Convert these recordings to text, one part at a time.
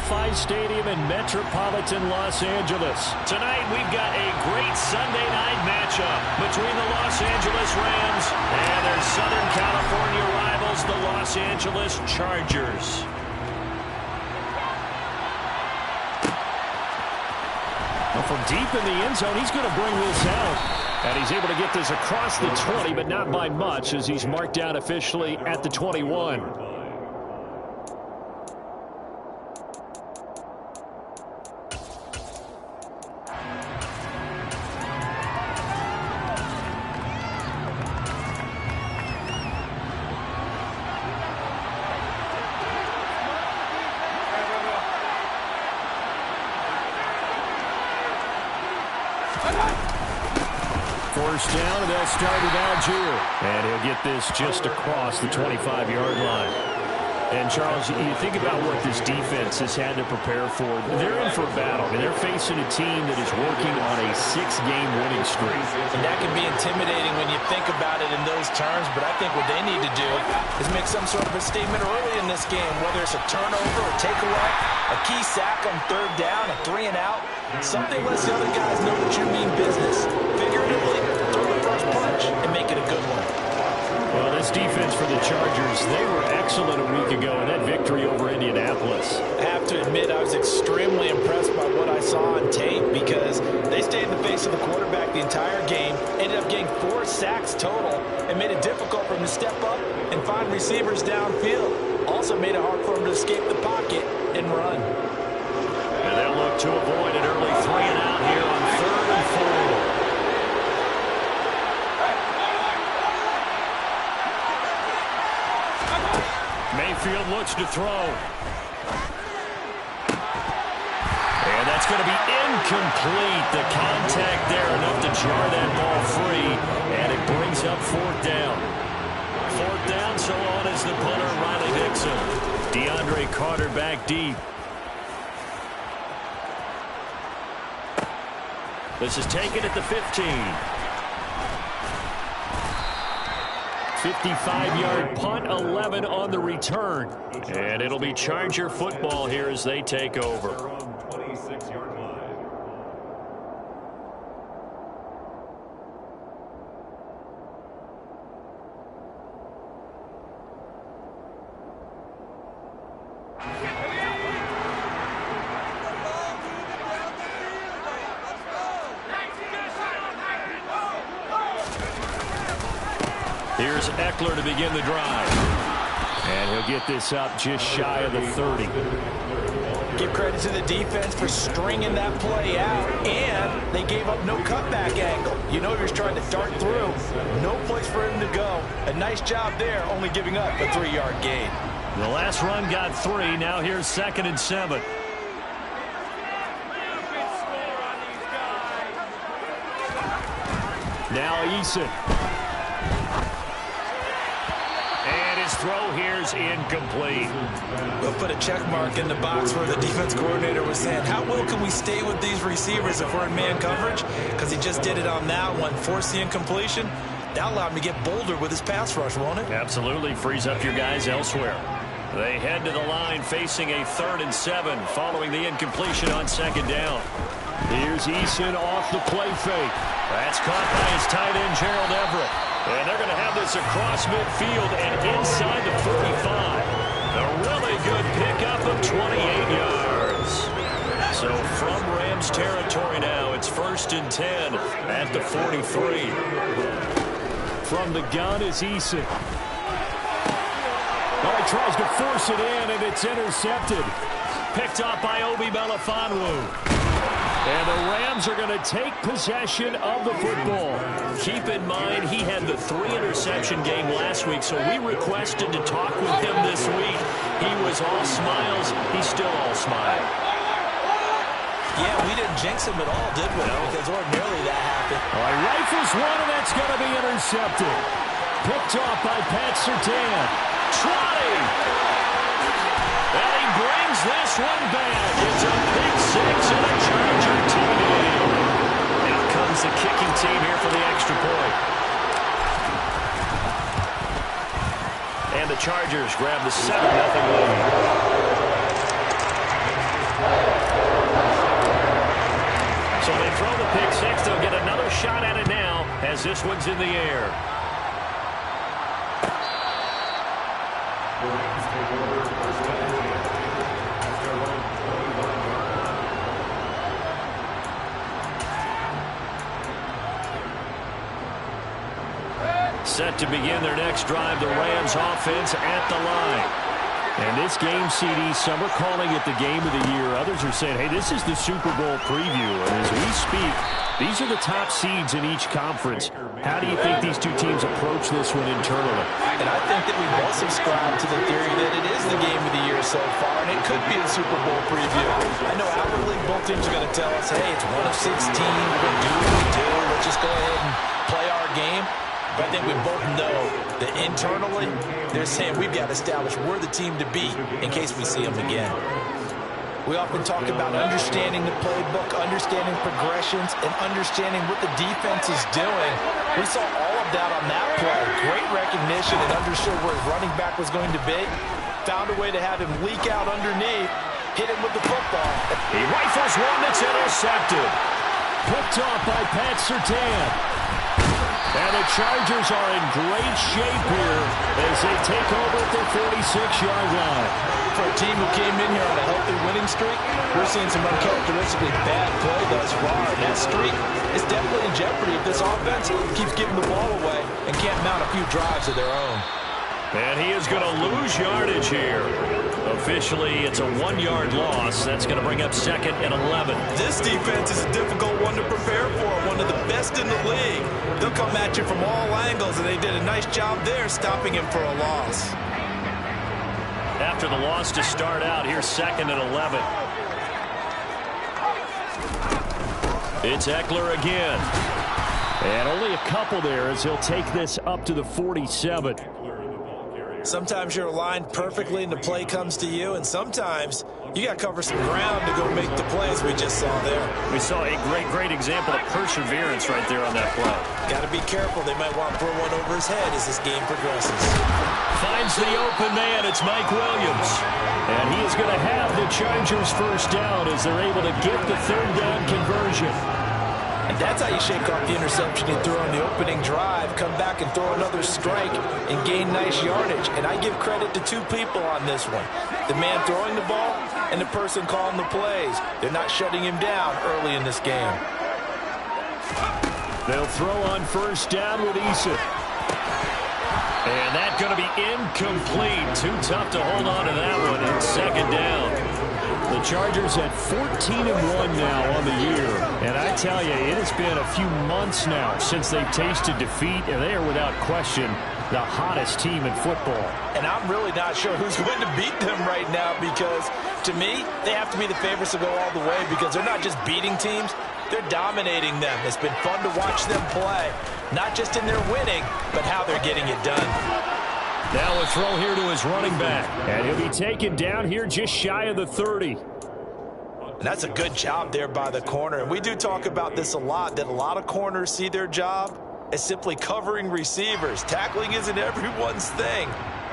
SoFi Stadium in metropolitan Los Angeles. Tonight, we've got a great Sunday night matchup between the Los Angeles Rams and their Southern California rivals, the Los Angeles Chargers. Well, from deep in the end zone, he's going to bring this out. And he's able to get this across the 20, but not by much, as he's marked down officially at the 21. First down, and they'll start it Algier. And he'll get this just across the 25-yard line. And, Charles, you think about what this defense has had to prepare for. They're in for a battle. I mean, they're facing a team that is working on a 6-game winning streak. And that can be intimidating when you think about it in those terms, but I think what they need to do is make some sort of a statement early in this game, whether it's a turnover, a takeaway, a key sack on third down, a 3-and-out. Something lets the other guys know that you mean business. Figuratively, throw the first punch and make it a good one. Well, this defense for the Chargers, they were excellent a week ago in that victory over Indianapolis. I have to admit, I was extremely impressed by what I saw on tape because they stayed in the face of the quarterback the entire game, ended up getting 4 sacks total, and made it difficult for him to step up and find receivers downfield. Also made it hard for him to escape the pocket and run. And they'll look to avoid an early 3-and-out here on 3rd and 4. Mayfield looks to throw. And that's going to be incomplete. The contact there enough to jar that ball free. And it brings up 4th down. 4th down, so on is the punter, Riley Dixon. DeAndre Carter back deep. This is taken at the 15. 55-yard punt, 11 on the return. And it'll be Charger football here as they take over. Here's Eckler to begin the drive. And he'll get this up just shy of the 30. Give credit to the defense for stringing that play out, and they gave up no cutback angle. You know he was trying to dart through. No place for him to go. A nice job there, only giving up a 3-yard gain. The last run got 3. Now here's 2nd and 7. Now Eason. Throw here's incomplete. We'll put a check mark in the box where the defense coordinator was saying, how well can we stay with these receivers if we're in man coverage? Because he just did it on that one, forced the incompletion. That allowed him to get bolder with his pass rush, won't it? Absolutely. Frees up your guys elsewhere. They head to the line facing a 3rd and 7 following the incompletion on 2nd down. Here's Eason off the play fake. That's caught by his tight end, Gerald Everett. And they're going to have this across midfield and inside the 45. A really good pickup of 28 yards. So from Rams territory now, it's 1st and 10 at the 43. From the gun is Eason. Well, he tries to force it in, and it's intercepted. Picked up by Obi Melifonwu. And the Rams are going to take possession of the football. Keep in mind, he had the 3-interception game last week, so we requested to talk with him this week. He was all smiles. He's still all smile. Yeah, we didn't jinx him at all, did we? No. Because ordinarily that happened. All right, rifles one, and that's going to be intercepted. Picked off by Pat Surtain. Trotting. And he brings this one back. It's a pick 6 and a Charger TD. Out comes the kicking team here for the extra point. And the Chargers grab the 7-0 lead. shot at it now as this one's in the air. Set to begin their next drive, the Rams offense at the line. And this game, CD, some are calling it the game of the year. Others are saying, hey, this is the Super Bowl preview. And as we speak, these are the top seeds in each conference. How do you think these two teams approach this one internally? And I think that we both subscribe to the theory that it is the game of the year so far, and it could be a Super Bowl preview. I know outwardly both teams are going to tell us, hey, it's 1 of 16. We're going to do what we do. Let's just go ahead and play our game. But I think we both know that internally, they're saying we've got to establish we're the team to beat in case we see them again. We often talk about understanding the playbook, understanding progressions, and understanding what the defense is doing. We saw all of that on that play. Great recognition and understood where his running back was going to be. Found a way to have him leak out underneath, hit him with the football. He rifles one that's intercepted. Picked off by Pat Surtain. And the Chargers are in great shape here as they take over at their 46-yard line. For a team who came in here on a healthy winning streak, we're seeing some uncharacteristically bad play thus far. And that streak is definitely in jeopardy if this offense keeps giving the ball away and can't mount a few drives of their own. And he is going to lose yardage here. Officially, it's a 1-yard loss. That's going to bring up 2nd and 11. This defense is a difficult one to prepare for, one of the best in the league. They'll come at you from all angles, and they did a nice job there stopping him for a loss. After the loss to start out, here's 2nd and 11. It's Eckler again. And only a couple there as he'll take this up to the 47. Sometimes you're aligned perfectly and the play comes to you, and sometimes you got to cover some ground to go make the plays we just saw there. We saw a great example of perseverance right there on that play. Got to be careful. They might want to throw one over his head as this game progresses. Finds the open man. It's Mike Williams. And he is going to have the Chargers first down as they're able to get the 3rd down conversion. And that's how you shake off the interception he threw on the opening drive, come back and throw another strike and gain nice yardage. And I give credit to two people on this one. The man throwing the ball and the person calling the plays. They're not shutting him down early in this game. They'll throw on first down with Eason. And that's going to be incomplete. Too tough to hold on to that one. And 2nd down. The Chargers at 14-1 now on the year. And I tell you, it has been a few months now since they've tasted defeat, and they are without question the hottest team in football. And I'm really not sure who's going to beat them right now because, to me, they have to be the favorites to go all the way because they're not just beating teams, they're dominating them. It's been fun to watch them play, not just in their winning, but how they're getting it done. Now a throw here to his running back. And he'll be taken down here just shy of the 30. And that's a good job there by the corner. And we do talk about this a lot, that a lot of corners see their job as simply covering receivers. Tackling isn't everyone's thing.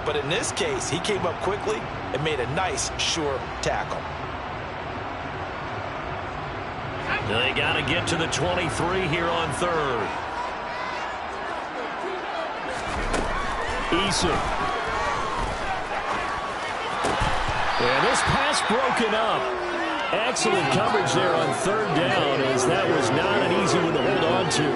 But in this case, he came up quickly and made a nice, sure tackle. They got to get to the 23 here on 3rd. Eason. And this pass broken up. Excellent coverage there on 3rd down as that was not an easy one to hold on to.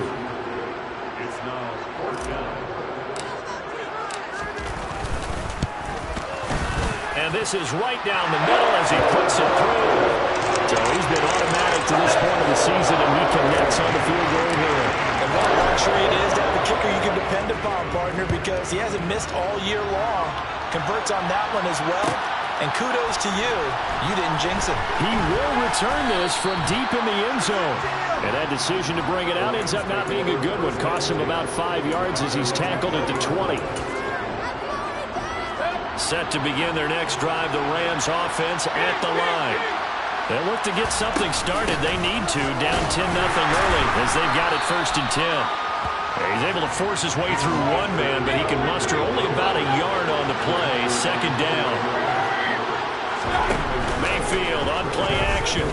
And this is right down the middle as he puts it through. So he's been automatic to this point of the season, and he connects on the field goal here. And what a luxury it is to have a kicker you can depend upon, partner, because he hasn't missed all year long. Converts on that one as well. And kudos to you. You didn't jinx it. He will return this from deep in the end zone. And that decision to bring it out ends up not being a good one. Costs him about 5 yards as he's tackled at the 20. Set to begin their next drive, the Rams offense at the line. They'll look to get something started. They need to, down 10-0 early as they've got it 1st and 10. He's able to force his way through one man, but he can muster only about a yard on the play. 2nd down. Mayfield on play action.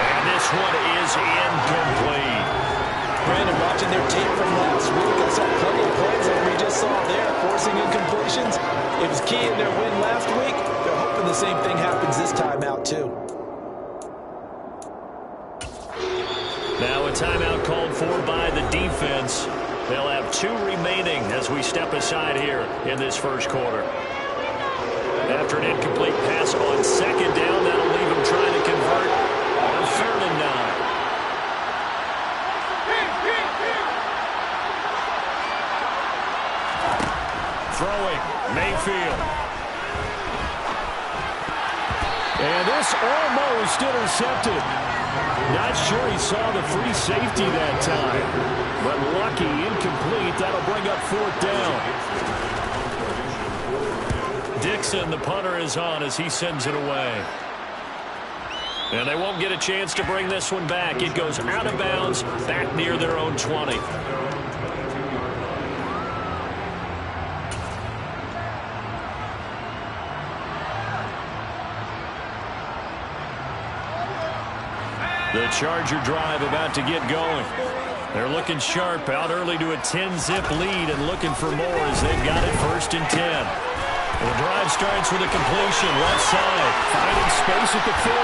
And this one is tape from last week, I saw plenty of plays like we just saw there, forcing incompletions. It was key in their win last week. They're hoping the same thing happens this time out, too. Now a timeout called for by the defense. They'll have 2 remaining as we step aside here in this first quarter. After an incomplete pass on second down, that'll leave him trying to convert on 3rd and 9. Throwing, Mayfield. And this almost intercepted. Not sure he saw the free safety that time. But lucky, incomplete. That'll bring up 4th down. Dixon, the punter, is on as he sends it away. And they won't get a chance to bring this one back. It goes out of bounds, back near their own 20. The Charger drive about to get going. They're looking sharp, out early to a 10-zip lead and looking for more as they've got it 1st and 10. The drive starts with a completion, left side, finding space at the 40.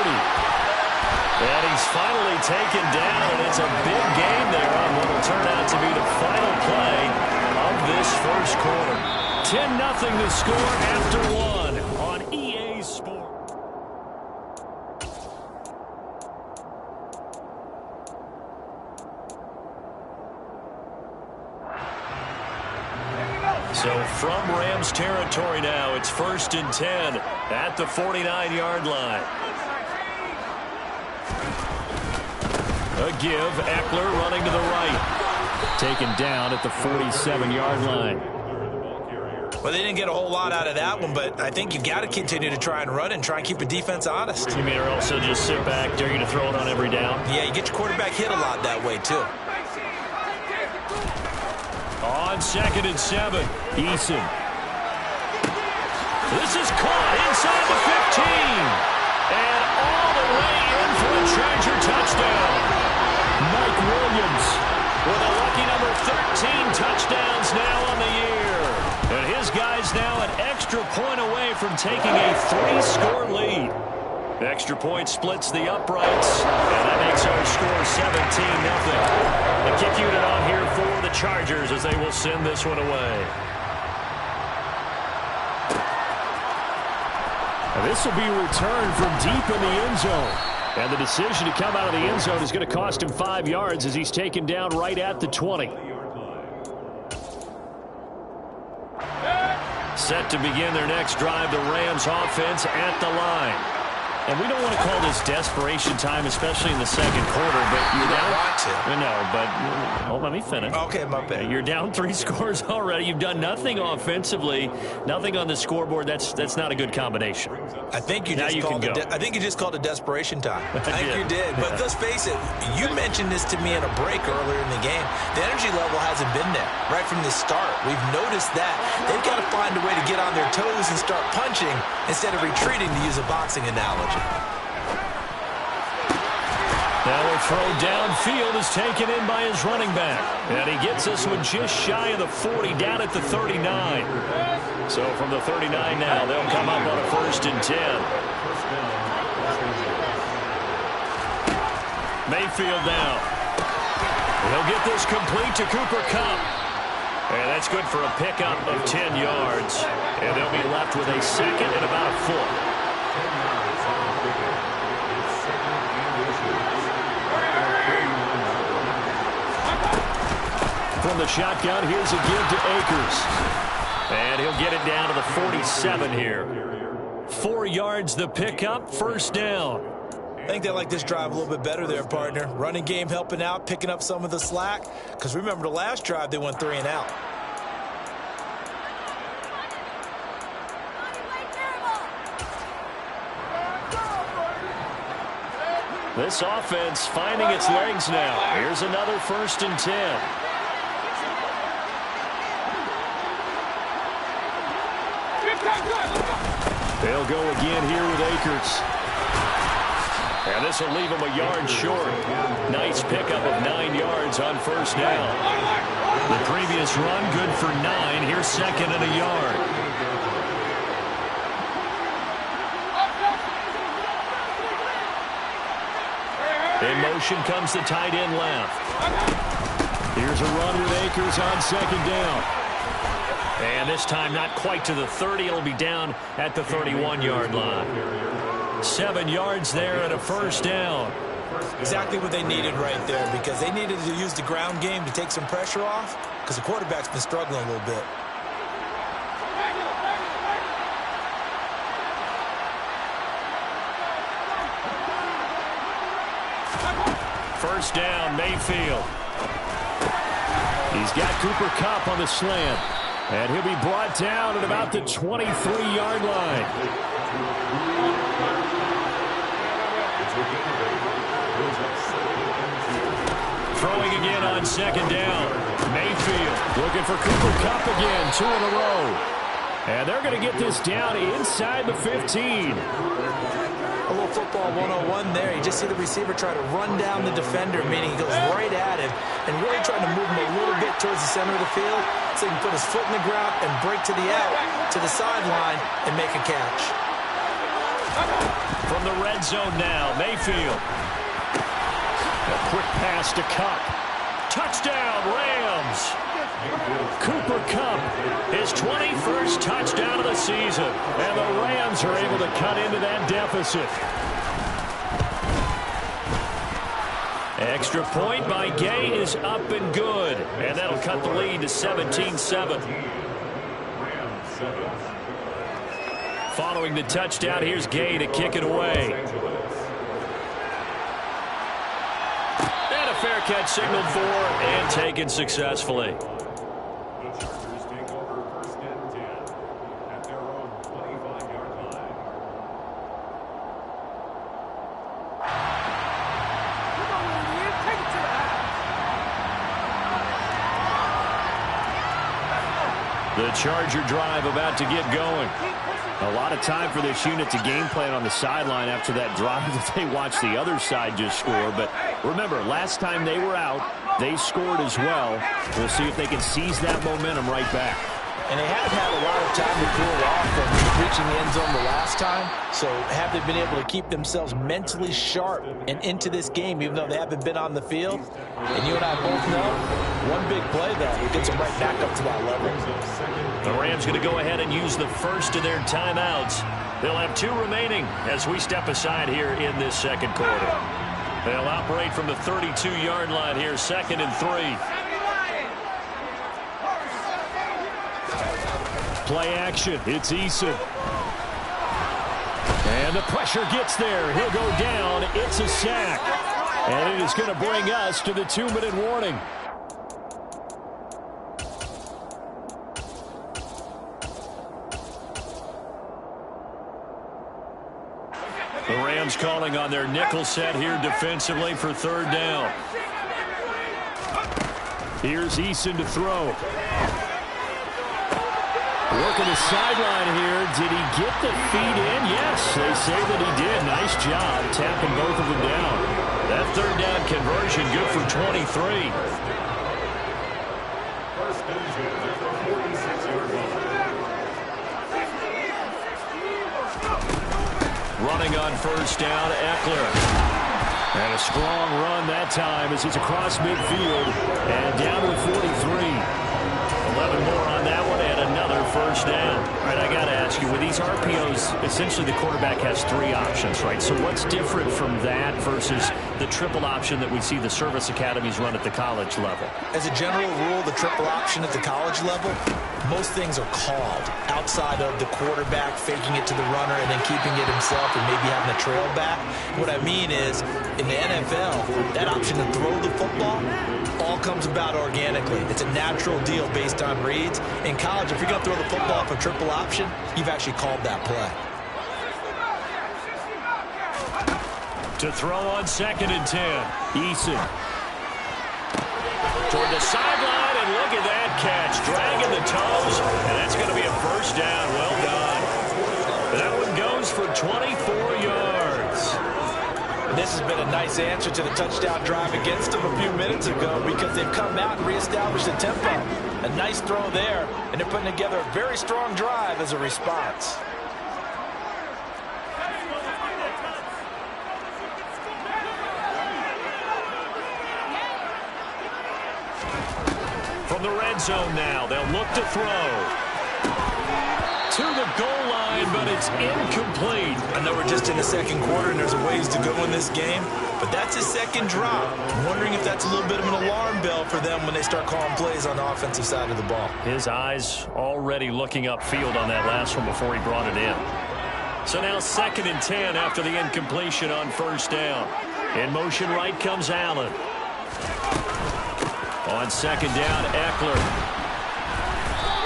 And he's finally taken down, and it's a big gain there on what will turn out to be the final play of this first quarter. 10-0 the score after 1 on EA Sports. So from Rams territory now, it's 1st and 10 at the 49-yard line. A give, Eckler running to the right. Taken down at the 47-yard line. Well, they didn't get a whole lot out of that one, but I think you got to continue to try and run and try and keep the defense honest. You mean or also just sit back, dare you to throw it on every down? Yeah, you get your quarterback hit a lot that way, too. On 2nd and 7, Eason. This is caught inside the 15. And all the way in for a Charger touchdown. Mike Williams with a lucky number 13 touchdowns now on the year. And his guys now an extra point away from taking a 3-score lead. The extra point splits the uprights, and that makes our score 17-0. The kick unit on here for the Chargers as they will send this one away. And this will be returned from deep in the end zone. And the decision to come out of the end zone is going to cost him 5 yards as he's taken down right at the 20. Set to begin their next drive, the Rams offense at the line. And we don't want to call this desperation time, especially in the second quarter, but you're down. No, but let me finish. Okay, my bad. You're down 3 scores already. You've done nothing offensively, nothing on the scoreboard. That's not a good combination. I think you just called it desperation time. I think you did. But let's face it, you mentioned this to me in a break earlier in the game. The energy level hasn't been there right from the start. We've noticed that. They've got to find a way to get on their toes and start punching instead of retreating, to use a boxing analogy. Now a throw downfield is taken in by his running back. And he gets this one just shy of the 40, down at the 39. So from the 39 now, they'll come up on a 1st and 10. Mayfield now. He'll get this complete to Cooper Kupp. And that's good for a pickup of 10 yards. And they'll be left with a 2nd and about a foot. From the shotgun, here's a give to Akers. And he'll get it down to the 47 here. 4 yards the pickup, 1st down. I think they like this drive a little bit better there, partner. Running game helping out, picking up some of the slack. Because remember the last drive, they went 3 and out. This offense finding its legs now. Here's another 1st and 10. They'll go again here with Akers. And this will leave him a yard short. Nice pickup of 9 yards on first down. The previous run good for 9. Here's second and a yard. In motion comes the tight end left. Here's a run with Akers on second down. And this time not quite to the 30. It'll be down at the 31-yard line. 7 yards there and a first down. Exactly what they needed right there, because they needed to use the ground game to take some pressure off, because the quarterback's been struggling a little bit. First down, Mayfield. He's got Cooper Kupp on the slant. And he'll be brought down at about the 23-yard line. Throwing again on second down. Mayfield looking for Cooper Kupp again. 2 in a row. And they're going to get this down inside the 15. A little football 101 there. You just see the receiver try to run down the defender, meaning he goes right at him and really trying to move him a little bit towards the center of the field so he can put his foot in the ground and break to the out, to the sideline, and make a catch. From the red zone now, Mayfield. A quick pass to Kupp. Touchdown, Rams! Cooper Kupp, his 21st touchdown of the season, and the Rams are able to cut into that deficit. Extra point by Gay is up and good, and that'll cut the lead to 17-7. Following the touchdown, here's Gay to kick it away. And a fair catch signaled for and taken successfully. The Charger drive about to get going. A lot of time for this unit to game plan on the sideline after that drive that they watched the other side just score. But remember, last time they were out, they scored as well. We'll see if they can seize that momentum right back. And they haven't had a lot of time to cool off from reaching the end zone the last time. So have they been able to keep themselves mentally sharp and into this game, even though they haven't been on the field? And you and I both know, one big play, though, gets them right back up to that level. The Rams going to go ahead and use the first of their timeouts. They'll have 2 remaining as we step aside here in this second quarter. They'll operate from the 32-yard line here, 2nd and 3. Play action. It's Eason. And the pressure gets there. He'll go down. It's a sack. And it is going to bring us to the 2-minute warning. The Rams calling on their nickel set here defensively for 3rd down. Here's Eason to throw. Working the sideline here. Did he get the feet in? Yes, they say that he did. Nice job tapping both of them down. That 3rd down conversion good for 23. Running on first down, Eckler. And a strong run that time as he's across midfield and down to the 43. 11 more on that one and another first down. All right, I got to ask you, with these RPOs, essentially the quarterback has 3 options, right? So what's different from that versus the triple option that we see the service academies run at the college level? As a general rule, the triple option at the college level, most things are called outside of the quarterback faking it to the runner and then keeping it himself and maybe having a trail back. What I mean is, in the NFL, that option to throw the football all comes about organically. It's a natural deal based on reads. In college, if you're going to throw the football for triple option, you've actually called that play. To throw on 2nd and 10, Eason. Toward the sideline, and look at that catch. Dragging the toes, and that's going to be a first down. Well done. That one goes for 24 yards. This this has been a nice answer to the touchdown drive against them a few minutes ago because they've come out and reestablished the tempo. A nice throw there, and they're putting together a very strong drive as a response. From the red zone now, they'll look to throw. To the goal line, but it's incomplete. I know we're just in the second quarter and there's a ways to go in this game, but that's his second drop. I'm wondering if that's a little bit of an alarm bell for them when they start calling plays on the offensive side of the ball. His eyes already looking upfield on that last one before he brought it in. So now 2nd and 10 after the incompletion on first down. In motion right comes Allen. On 2nd down, Eckler.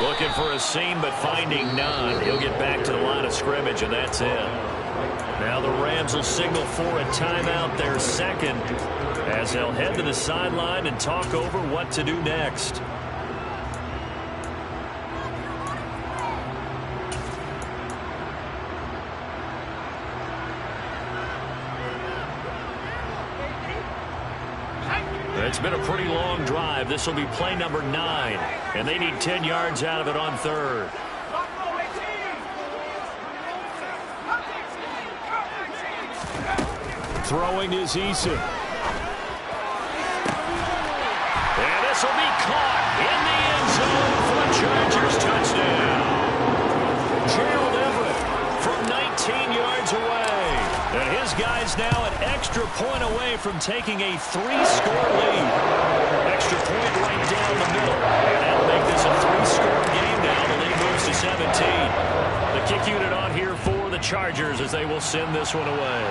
Looking for a seam, but finding none. He'll get back to the line of scrimmage, and that's it. Now the Rams will signal for a timeout, their second, as they'll head to the sideline and talk over what to do next. It's been a pretty long drive. This will be play number 9, and they need 10 yards out of it on 3rd. Throwing is Eason. And this will be caught in the end zone for a Chargers touchdown. Gerald Everett from 19 yards away. And his guy's now an extra point away from taking a 3-score lead. Extra point right down the middle. And that'll make this a 3-score game now. The lead moves to 17. The kick unit on here for the Chargers as they will send this one away.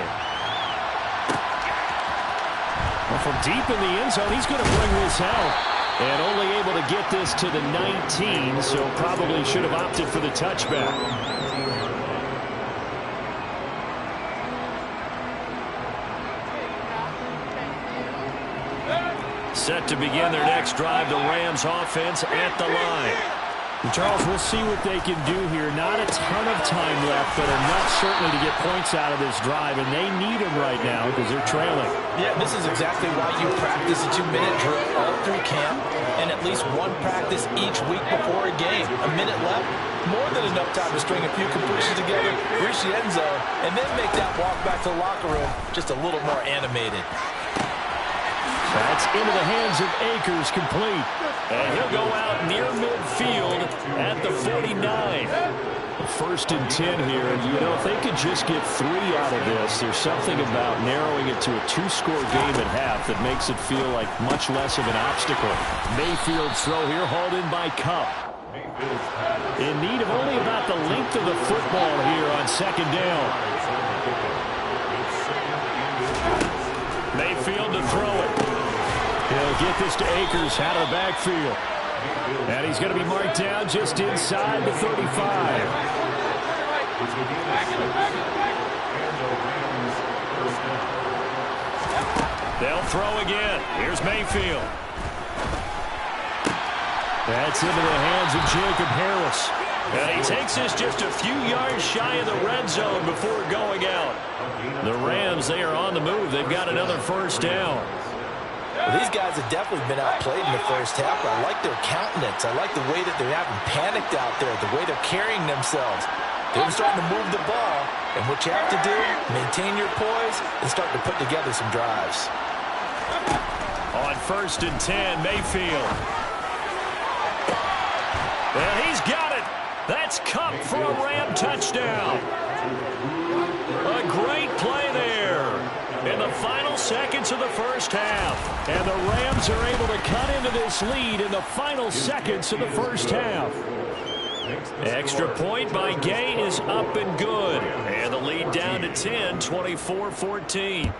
Well, from deep in the end zone, he's going to bring this out. And only able to get this to the 19, so probably should have opted for the touchback. Set to begin their next drive, the Rams offense at the line. Charles, we'll see what they can do here. Not a ton of time left, but enough certainly to get points out of this drive, and they need them right now because they're trailing. Yeah, this is exactly why you practice a 2-minute drill all through camp and at least one practice each week before a game. A minute left, more than enough time to string a few completions together, reach the end zone, and then make that walk back to the locker room just a little more animated. That's into the hands of Akers, complete. And he'll go out near midfield at the 49. 1st and 10 here. And, you know, if they could just get 3 out of this, there's something about narrowing it to a 2-score game at half that makes it feel like much less of an obstacle. Mayfield's throw here hauled in by Kupp. In need of only about the length of the football here on 2nd down. Mayfield to throw it. He'll get this to Akers out of the backfield. And he's going to be marked down just inside the 35. They'll throw again. Here's Mayfield. That's into the hands of Jacob Harris. And he takes this just a few yards shy of the red zone before going out. The Rams, they are on the move. They've got another 1st down. Well, these guys have definitely been outplayed in the first half, but I like their countenance. I like the way that they're having panicked out there, the way they're carrying themselves. They're starting to move the ball, and what you have to do, maintain your poise and start to put together some drives. On 1st and 10, Mayfield. And he's got it. That's Kupp for a Ram touchdown. A great play there in the final seconds of the first half. And the Rams are able to cut into this lead in the final seconds of the first half. Extra point by Gay is up and good. And the lead down to 10, 24-14.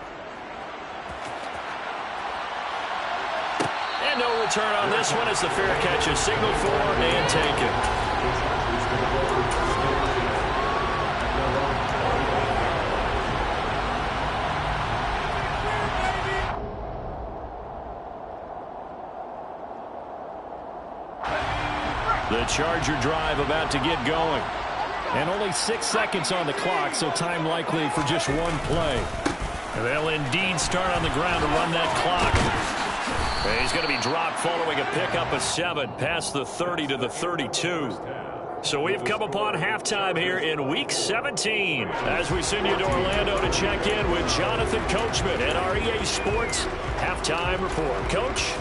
And no return on this one as the fair catch is signaled for and taken. The Charger drive about to get going. And only 6 seconds on the clock, so time likely for just one play. They'll indeed start on the ground to run that clock. He's going to be dropped following a pickup of 7 past the 30 to the 32. So we've come upon halftime here in Week 17 as we send you to Orlando to check in with Jonathan Coachman at our EA Sports Halftime Report. Coach?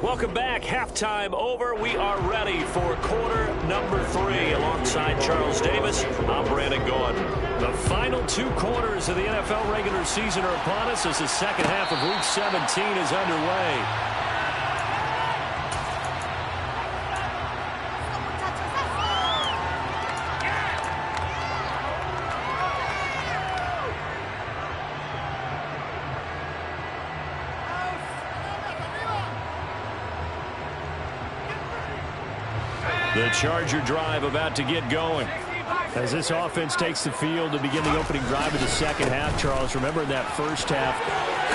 Welcome back. Halftime over. We are ready for quarter number 3 alongside Charles Davis. I'm Brandon Gaudin. The final 2 quarters of the NFL regular season are upon us as the second half of Week 17 is underway. The Charger drive about to get going. As this offense takes the field to begin the opening drive of the second half, Charles, remember in that first half,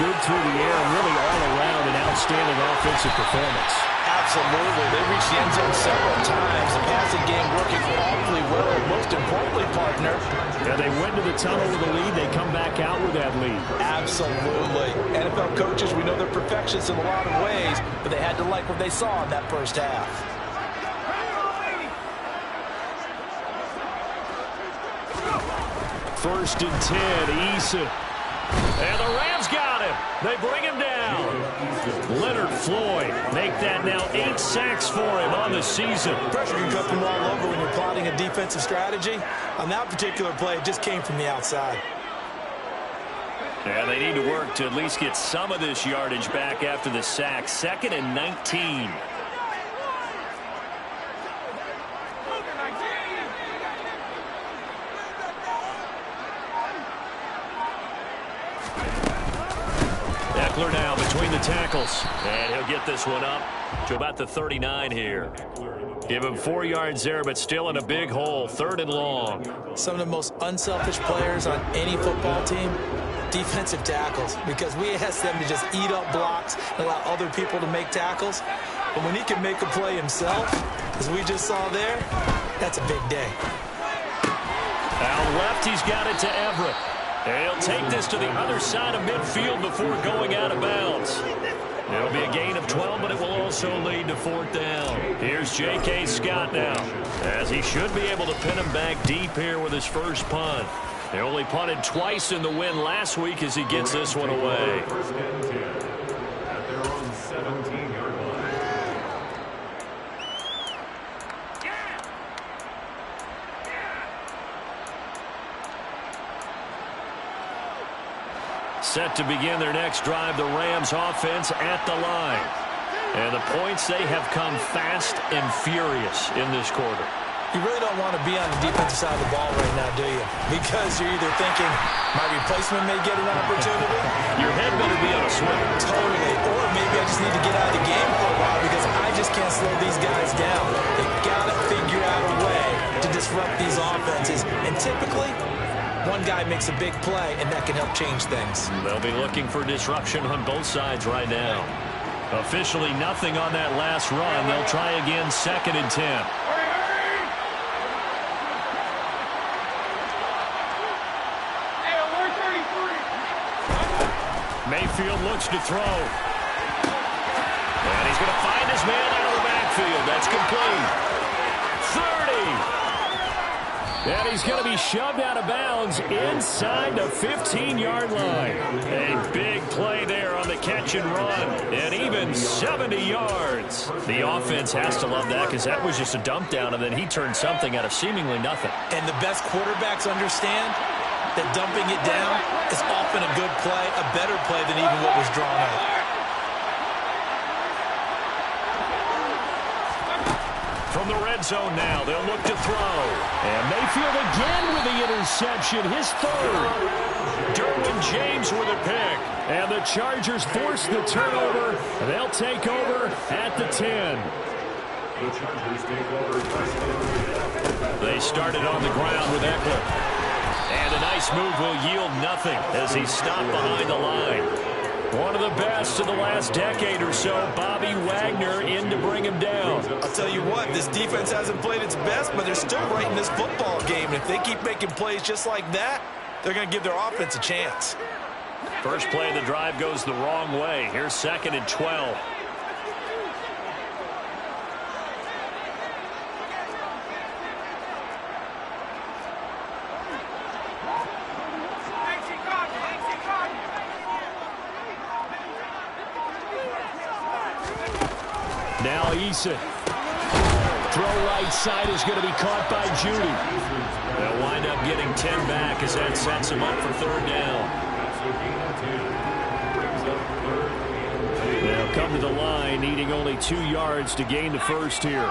good through the air and really all around an outstanding offensive performance. Absolutely. They reached the end zone several times. The passing game working awfully well. Most importantly, partner. Yeah, they went to the tunnel with a lead. They come back out with that lead. Absolutely. NFL coaches, we know they're perfectionists in a lot of ways, but they had to like what they saw in that first half. First and 10, Eason. And the Rams got him. They bring him down. Leonard Floyd make that now 8 sacks for him on the season. Pressure can come from all over when you're plotting a defensive strategy. On that particular play, it just came from the outside. Yeah, they need to work to at least get some of this yardage back after the sack. 2nd and 19. Now between the tackles, and he'll get this one up to about the 39 here. Give him 4 yards there, but still in a big hole. 3rd and long. Some of the most unselfish players on any football team, defensive tackles, because we ask them to just eat up blocks and allow other people to make tackles. But when he can make a play himself, as we just saw there, that's a big day. Out left, he's got it to Everett. And he'll take this to the other side of midfield before going out of bounds. It'll be a gain of 12, but it will also lead to 4th down. Here's J.K. Scott now, as he should be able to pin him back deep here with his first punt. He only punted twice in the win last week as he gets this one away. Set to begin their next drive, the Rams offense at the line. And the points, they have come fast and furious in this quarter. You really don't want to be on the defensive side of the ball right now, do you? Because you're either thinking, my replacement may get an opportunity. Your head better be on a swivel. Totally. Or maybe I just need to get out of the game for a while because I just can't slow these guys down. They've got to figure out a way to disrupt these offenses. And typically, one guy makes a big play, and that can help change things. They'll be looking for disruption on both sides right now. Officially nothing on that last run. They'll try again, 2nd and 10. Mayfield looks to throw. And he's going to find his man out of the backfield. That's complete. 30. And he's going to be shoved out of bounds inside the 15-yard line. A big play there on the catch and run. And even 70 yards. The offense has to love that because that was just a dump down, and then he turned something out of seemingly nothing. And the best quarterbacks understand that dumping it down is often a good play, a better play than even what was drawn up. From the red zone now, they'll look to throw. And Mayfield again with the interception, his 3rd. Derwin James with a pick. And the Chargers force the turnover. They'll take over at the 10. They started on the ground with Eckler. And a nice move will yield nothing as he's stopped behind the line. One of the best of the last decade or so, Bobby Wagner in to bring him down. I'll tell you what, this defense hasn't played its best, but they're still right in this football game. And if they keep making plays just like that, they're going to give their offense a chance. First play of the drive goes the wrong way. Here's 2nd and 12. Now Eason. Throw right side is going to be caught by Judy. They'll wind up getting 10 back as that sets him up for 3rd down. They'll come to the line, needing only 2 yards to gain the first here.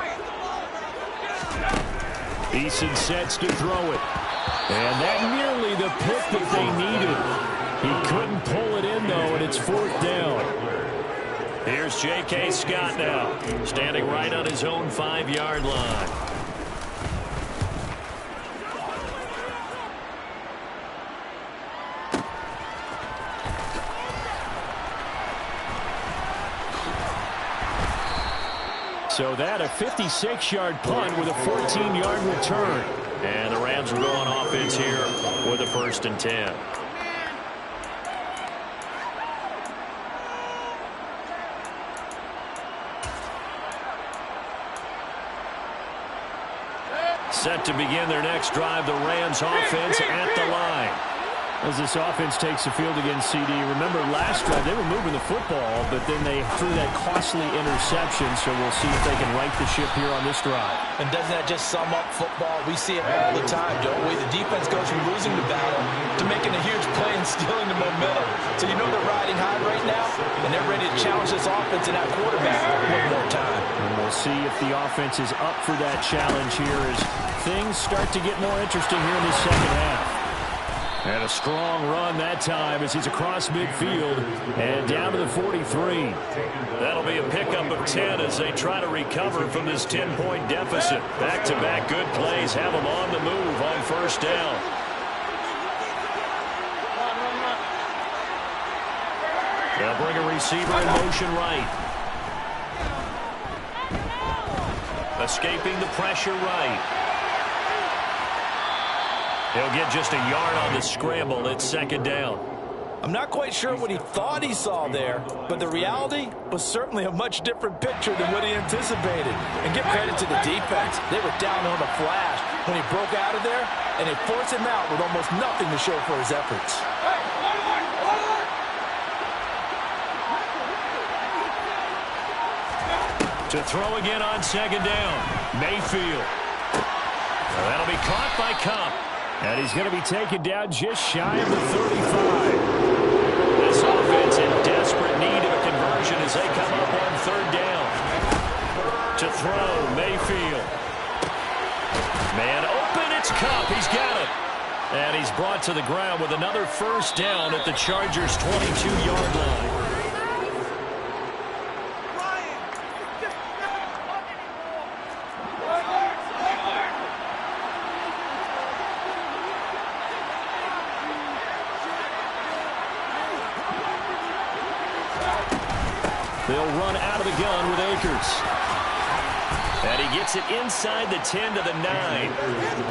Eason sets to throw it. And that nearly the pick that they needed. He couldn't pull it in, though, and it's 4th down. Here's J.K. Scott now, standing right on his own 5-yard line. So that a 56-yard punt with a 14-yard return. And the Rams will go on offense here with a 1st and 10. Set to begin their next drive, the Rams offense at the line. As this offense takes the field against CD, remember last drive they were moving the football, but then they threw that costly interception, so we'll see if they can right the ship here on this drive. And doesn't that just sum up football? We see it all the time, don't we? The defense goes from losing the battle to making a huge play and stealing the momentum. So you know they're riding high right now, and they're ready to challenge this offense and that quarterback one more time. And we'll see if the offense is up for that challenge here as things start to get more interesting here in the second half. And a strong run that time as he's across midfield and down to the 43. That'll be a pickup of 10 as they try to recover from this 10-point deficit. Back-to-back good plays have them on the move on 1st down. They'll bring a receiver in motion right. Escaping the pressure right. He'll get just a yard on the scramble. It's 2nd down. I'm not quite sure what he thought he saw there, but the reality was certainly a much different picture than what he anticipated. And give credit to the defense. They were down on a flash when he broke out of there, and they forced him out with almost nothing to show for his efforts. To throw again on 2nd down. Mayfield. That'll be caught by Cup. And he's going to be taken down just shy of the 35. This offense in desperate need of a conversion as they come up on 3rd down. To throw, Mayfield. Man open, it's Cup. He's got it. And he's brought to the ground with another 1st down at the Chargers' 22-yard line. They'll run out of the gun with Akers. And he gets it inside the 10 to the 9.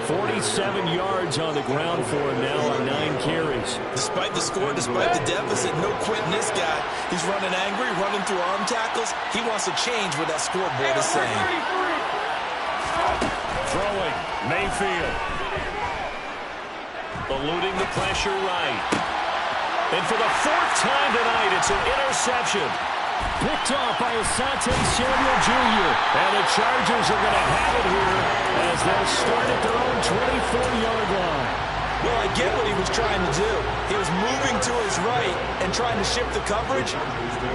47 yards on the ground for him now on 9 carries. Despite the score, despite the deficit, no quitting this guy. He's running angry, running through arm tackles. He wants to change what that scoreboard is saying. Throwing, Mayfield. Eluding the pressure right. And for the 4th time tonight, it's an interception. Picked off by Asante Samuel Jr. And the Chargers are going to have it here as they'll start at their own 24-yard line. Well, I get what he was trying to do. He was moving to his right and trying to shift the coverage,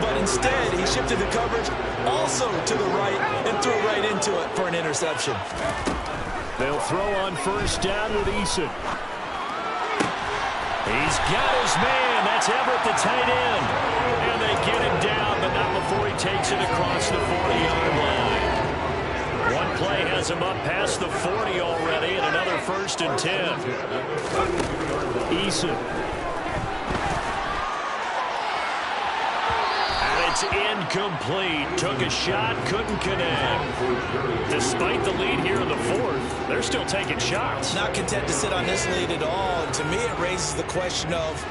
but instead he shifted the coverage also to the right and threw right into it for an interception. They'll throw on 1st down with Eason. He's got his man. That's Everett, the tight end. And they get him down, but not before he takes it across the 40-yard line. One play has him up past the 40 already, and another 1st and 10. Eason. is incomplete. Took a shot, couldn't connect. Despite the lead here in the fourth, they're still taking shots. Not content to sit on this lead at all. And to me, it raises the question of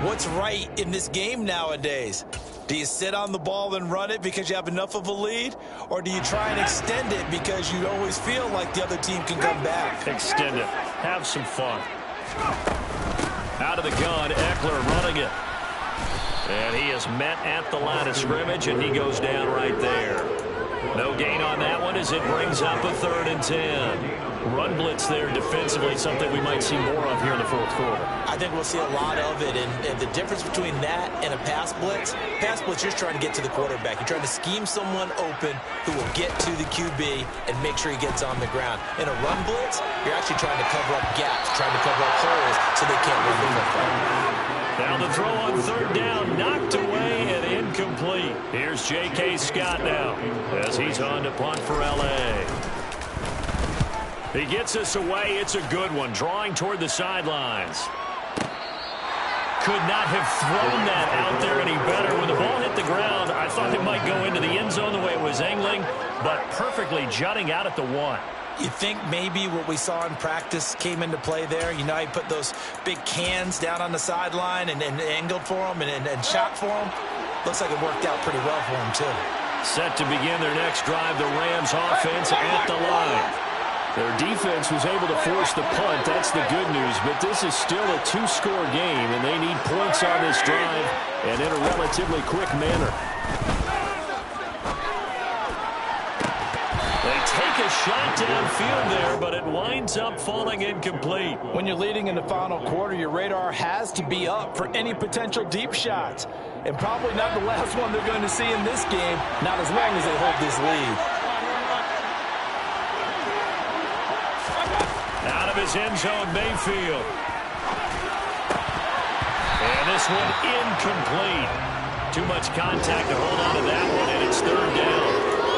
what's right in this game nowadays. Do you sit on the ball and run it because you have enough of a lead? Or do you try and extend it because you always feel like the other team can come back? Extend it. Have some fun. Out of the gun, Eckler running it. And he is met at the line of scrimmage, and he goes down right there. No gain on that one as it brings up a 3rd and 10. Run blitz there defensively, something we might see more of here in the fourth quarter. I think we'll see a lot of it, and the difference between that and a pass blitz, you're just trying to get to the quarterback. You're trying to scheme someone open who will get to the QB and make sure he gets on the ground. In a run blitz, you're actually trying to cover up gaps, trying to cover up holes so they can't run the football. Now the throw on 3rd down, knocked away and incomplete. Here's J.K. Scott now as he's on to punt for L.A. He gets us away. It's a good one. Drawing toward the sidelines. Could not have thrown that out there any better. When the ball hit the ground, I thought it might go into the end zone the way it was angling, but perfectly jutting out at the 1. You think maybe what we saw in practice came into play there? You know, he put those big cans down on the sideline and angled for him and shot for him. Looks like it worked out pretty well for him, too. Set to begin their next drive, the Rams offense at the line. Their defense was able to force the punt. That's the good news, but this is still a 2-score game, and they need points on this drive and in a relatively quick manner. They take a shot downfield there, but it winds up falling incomplete. When you're leading in the final quarter, your radar has to be up for any potential deep shots. And probably not the last one they're going to see in this game, not as long as they hold this lead. Out of his end zone, Mayfield. And this one incomplete. Too much contact to hold on to that one, and it's 3rd down.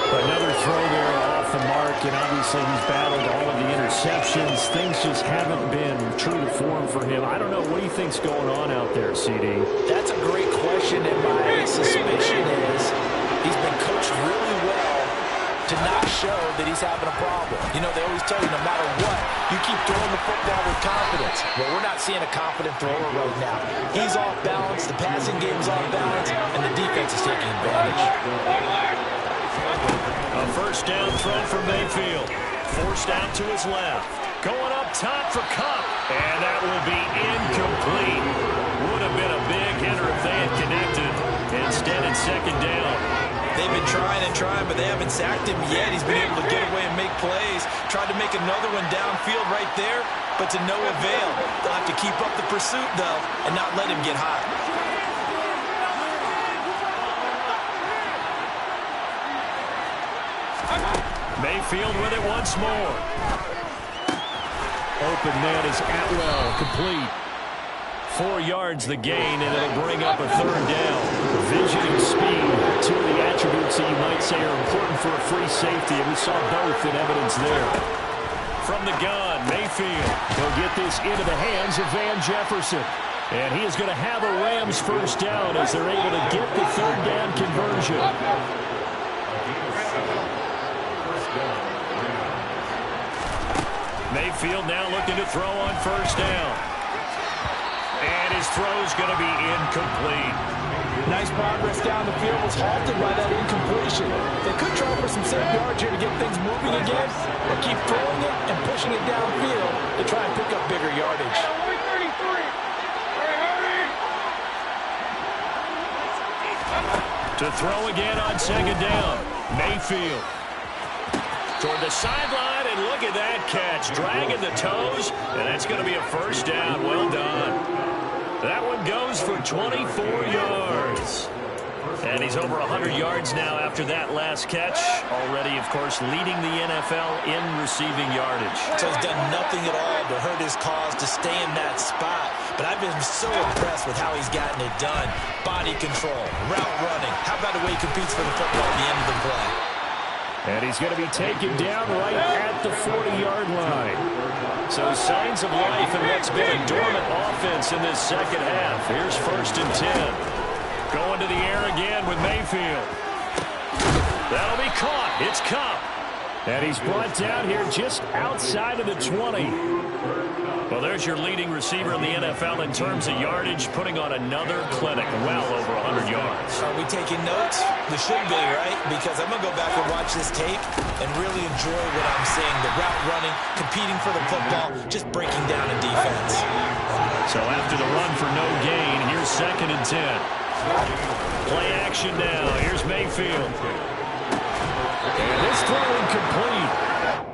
Another throw there off the mark, and obviously he's battled all of the interceptions. Things just haven't been true to form for him. I don't know. What do you think's going on out there, CD? That's a great question, and my suspicion is he's been coached really well to not show that he's having a problem. You know, they always tell you no matter what, you keep throwing the football with confidence. Well, we're not seeing a confident thrower right now. He's off balance, the passing game's off balance, and the defense is taking advantage. A 1st down throw for Mayfield. Forced out to his left. Going up top for Kupp. And that will be incomplete. Would have been a big hitter if they had connected. Instead, it's 2nd down. They've been trying and trying, but they haven't sacked him yet. He's been able to get away and make plays. Tried to make another one downfield right there, but to no avail. They'll have to keep up the pursuit, though, and not let him get hot. Mayfield with it once more. Open man is Atwell, complete. 4 yards the gain, and it'll bring up a 3rd down. Vision and speed, 2 of the attributes that you might say are important for a free safety, and we saw both in evidence there. From the gun, Mayfield. He'll get this into the hands of Van Jefferson. And he is going to have a Rams 1st down as they're able to get the 3rd down conversion. Mayfield now looking to throw on 1st down. And his throw's going to be incomplete. Nice progress down the field, was halted by that incompletion. They could try for some safe yards here to get things moving again, or keep throwing it and pushing it downfield to try and pick up bigger yardage. To throw again on 2nd down. Mayfield. Toward the sideline, and look at that catch. Dragging the toes, and that's going to be a 1st down. Well done. That one goes for 24 yards. And he's over 100 yards now after that last catch. Already, of course, leading the NFL in receiving yardage. So he's done nothing at all to hurt his cause to stay in that spot. But I've been so impressed with how he's gotten it done. Body control, route running. How about the way he competes for the football at the end of the play? And he's going to be taken down right at the 40-yard line. So signs of life in what's been a dormant offense in this 2nd half. Here's 1st and 10. Going to the air again with Mayfield. That'll be caught. It's Cup. And he's brought down here just outside of the 20. Well, there's your leading receiver in the NFL in terms of yardage, putting on another clinic, well over 100 yards. Are we taking notes? We should be, right? Because I'm going to go back and watch this tape and really enjoy what I'm seeing. The route running, competing for the football, just breaking down a defense. So after the run for no gain, here's 2nd and 10. Play action now. Here's Mayfield. And this throw incomplete.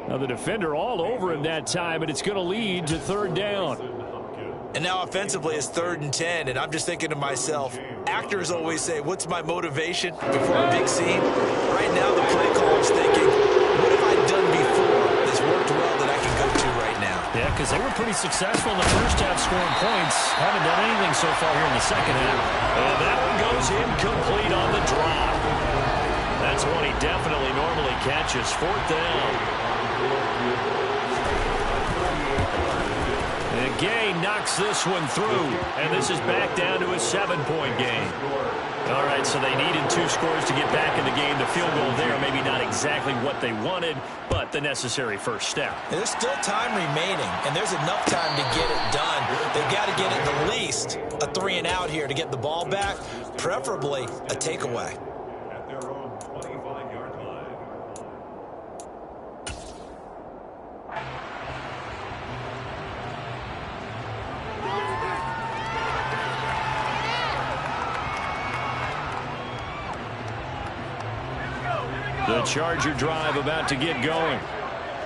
Now the defender all over him that time, and it's going to lead to 3rd down. And now offensively it's 3rd and 10, and I'm just thinking to myself, actors always say, what's my motivation before a big scene? Right now the play caller's thinking, what have I done before that's worked well that I can go to right now? Yeah, because they were pretty successful in the first half scoring points. Haven't done anything so far here in the second half. And that one goes incomplete on the drop. That's one he definitely normally catches. 4th down. And Gay knocks this one through. And this is back down to a 7-point game. All right, so they needed 2 scores to get back in the game. The field goal there, maybe not exactly what they wanted, but the necessary first step. There's still time remaining, and there's enough time to get it done. They've got to get at least a 3-and-out here to get the ball back, preferably a takeaway. The Charger drive about to get going.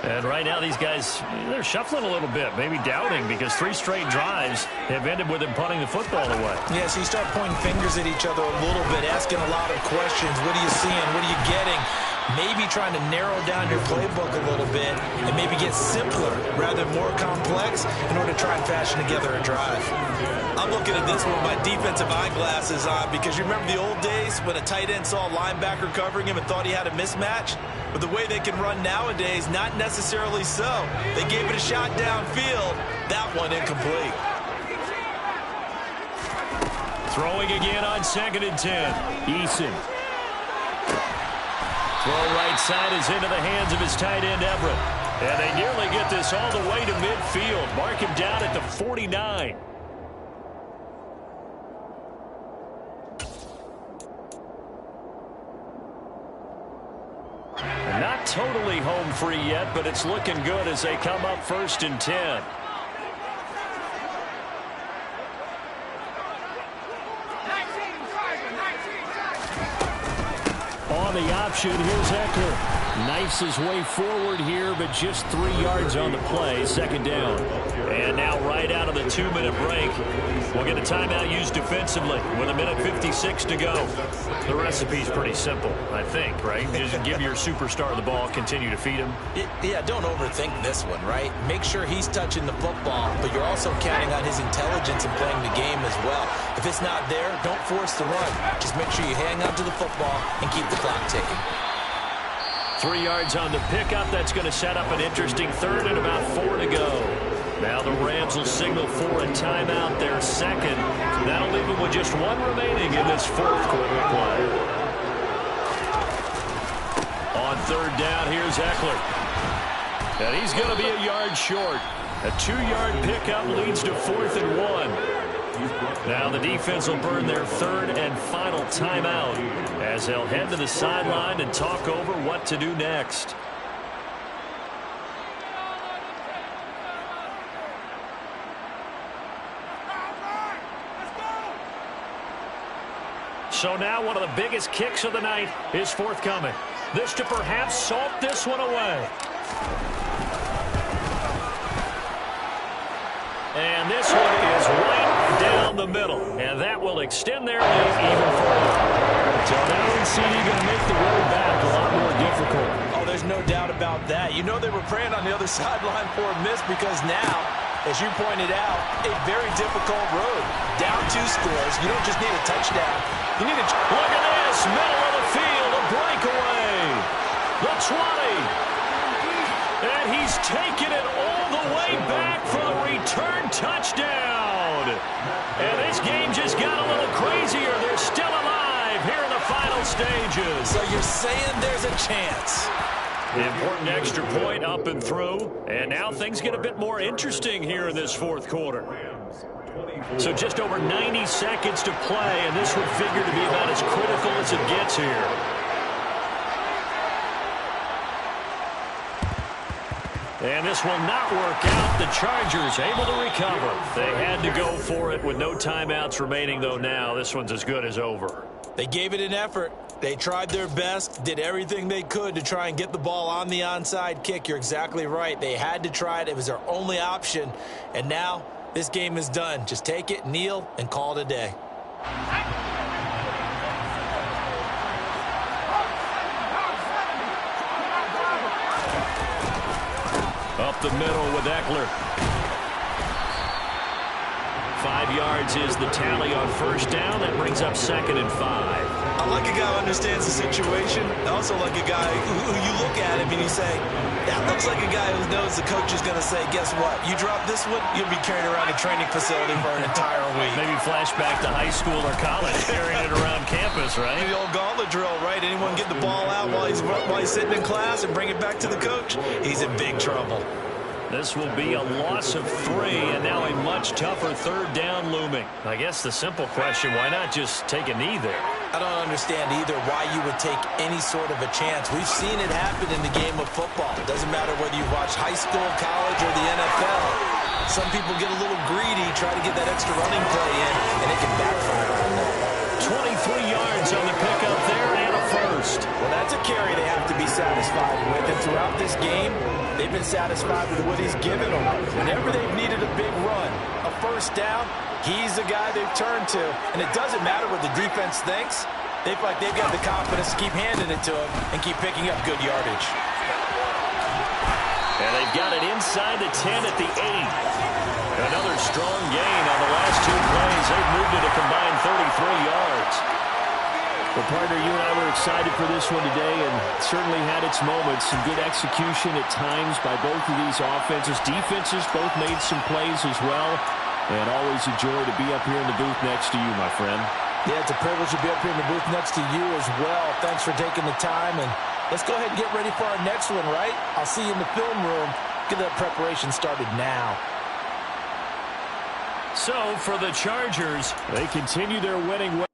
And right now these guys, they're shuffling a little bit, maybe doubting, because 3 straight drives have ended with them punting the football away. Yeah, so you start pointing fingers at each other a little bit, asking a lot of questions. What are you seeing? What are you getting? Maybe trying to narrow down your playbook a little bit and maybe get simpler rather than more complex in order to try and fashion together a drive. I'm looking at this one with my defensive eyeglasses on because you remember the old days when a tight end saw a linebacker covering him and thought he had a mismatch? But the way they can run nowadays, not necessarily so. They gave it a shot downfield. That one incomplete. Throwing again on 2nd and 10. Eason. Throw right side is into the hands of his tight end, Everett. And they nearly get this all the way to midfield. Mark him down at the 49. Not totally home free yet, but it's looking good as they come up 1st and 10. On the option, here's Eckler. Knifes his way forward here, but just 3 yards on the play. 2nd down. And now right out of the 2-minute break, we'll get a timeout used defensively with 1:56 to go. The recipe's pretty simple, I think, right? Just give your superstar the ball, continue to feed him. Yeah, don't overthink this one, right? Make sure he's touching the football, but you're also counting on his intelligence in playing the game as well. If it's not there, don't force the run. Just make sure you hang on to the football and keep the clock ticking. 3 yards on the pickup. That's going to set up an interesting 3rd and about 4 to go. Now the Rams will signal for a timeout, their 2nd. That'll leave them with just 1 remaining in this 4th quarter of play. On 3rd down, here's Eckler. And he's going to be a yard short. A 2-yard pickup leads to 4th and 1. Now the defense will burn their 3rd and final timeout as they'll head to the sideline and talk over what to do next. So now one of the biggest kicks of the night is forthcoming. This to perhaps salt this one away. And this one is right down the middle. And that will extend their lead even further. So now NCD going to make the road back a lot more difficult. Oh, there's no doubt about that. You know they were praying on the other sideline for a miss because now, as you pointed out, a very difficult road. Down 2 scores. You don't just need a touchdown. You need a... Look at this. Middle of the field. A breakaway. The 20. And he's taken it all the way back for the return touchdown. down. And this game just got a little crazier. They're still alive here in the final stages. So you're saying there's a chance. The important extra point up and through. And now things get a bit more interesting here in this fourth quarter. So just over 90 seconds to play, and this would figure to be about as critical as it gets here. And this will not work out. The Chargers able to recover. They had to go for it with no timeouts remaining, though now this one's as good as over. They gave it an effort. They tried their best, did everything they could to try and get the ball on the onside kick. You're exactly right. They had to try it. It was their only option. And now this game is done. Just take it, kneel, and call it a day. Up the middle with Eckler. 5 yards is the tally on first down. That brings up 2nd and 5. I like a guy who understands the situation. I also like a guy who you look at him and you say, that looks like a guy who knows the coach is going to say, guess what? You drop this one, you'll be carrying around a training facility for an entire week. Maybe flashback to high school or college, carrying it around campus, right? The old gauntlet drill, right? Anyone get the ball out while he's sitting in class and bring it back to the coach? He's in big trouble. This will be a loss of 3, and now a much tougher 3rd down looming. I guess the simple question, why not just take a knee there? I don't understand either why you would take any sort of a chance. We've seen it happen in the game of football. It doesn't matter whether you watch high school, college, or the NFL. Some people get a little greedy, try to get that extra running play in, and it can backfire on them. 23 yards on the pickup there and a first. Well, that's a carry they have to be satisfied with. And throughout this game, they've been satisfied with what he's given them. Whenever they've needed a big run, a first down, he's the guy they've turned to. And it doesn't matter what the defense thinks. They feel like they've got the confidence to keep handing it to him and keep picking up good yardage. And they've got it inside the 10 at the 8. Another strong gain on the last 2 plays. They've moved it a combined 33 yards. Well, partner, you and I were excited for this one today, and certainly had its moments. Some good execution at times by both of these offenses. Defenses both made some plays as well. And always a joy to be up here in the booth next to you, my friend. Yeah, it's a privilege to be up here in the booth next to you as well. Thanks for taking the time, and let's go ahead and get ready for our next one, right? I'll see you in the film room. Get that preparation started now. So, for the Chargers, they continue their winning way.